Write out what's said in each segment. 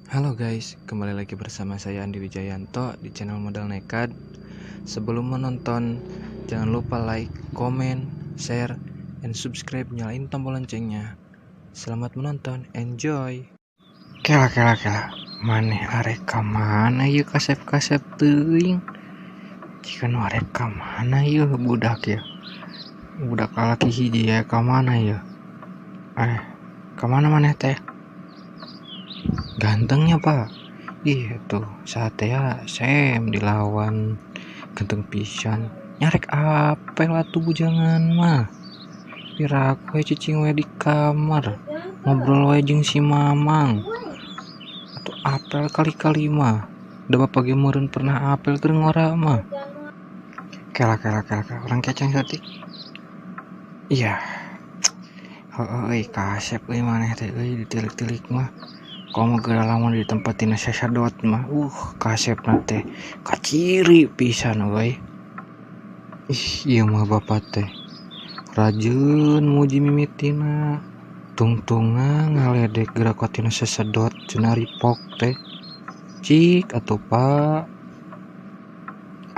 Halo guys, kembali lagi bersama saya Andi Wijayanto di channel Modal Nekat. Sebelum menonton, jangan lupa like, komen, share, dan subscribe, nyalain tombol loncengnya. Selamat menonton, enjoy. Kela maneh arek ka mana ieu kasep-kasep teuing. Jika nu arek ka mana ieu budak ya. Budak lalaki hiji ya ka mana ieu? Ka mana maneh teh? Gantengnya, Pak. Ih, tuh satea Sam dilawan ganteng pisan. Nyarek apel atuh bujangan mah. Piraku cicing we di kamar. Ngobrol we jeung si Mamang. Atuh apel kali-kali mah. Da bapak ge meureun pernah apel keur ngora mah. Kela orang keceng saeutik. Iya. Heueuy kasep euy maneh teh euy ditilik-tilik mah. Komo geura lamun ditempatin sasadot mah. Kasepna teh kaciri pisan euy. Ih, ieu mah bapak teh rajin muji mimitina. Tungtunga ngaledek gerakotina sasadot cenah ripok teh. Cik atuh Pak.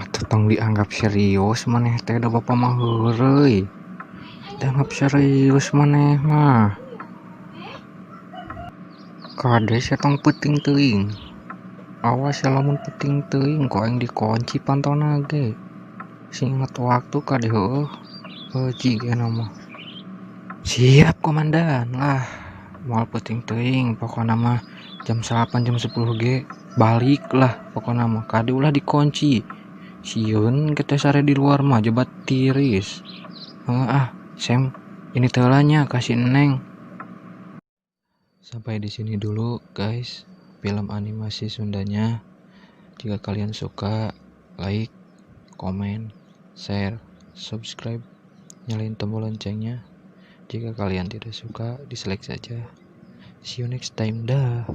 Atuh tong dianggap serius maneh teh da bapak mah heureuy. Dianggap serius maneh mah. Kades tong peuting teuing. Awas ya lamun peuting teuing ku aing dikunci pantona ge. Singkat waktu kade heueuh. Jigana mah. Siap komandan lah. Moal peuting teuing pokona mah jam 8 jam 10 ge balik lah pokona mah kade ulah dikunci. Sieun kita sare di luar mah jebat tiris. Sam, ini teulanya kasih Neng. Sampai di sini dulu guys film animasi Sundanya. Jika kalian suka, like, komen, share, subscribe, nyalain tombol loncengnya. Jika kalian tidak suka, dislike saja. See you next time, dah.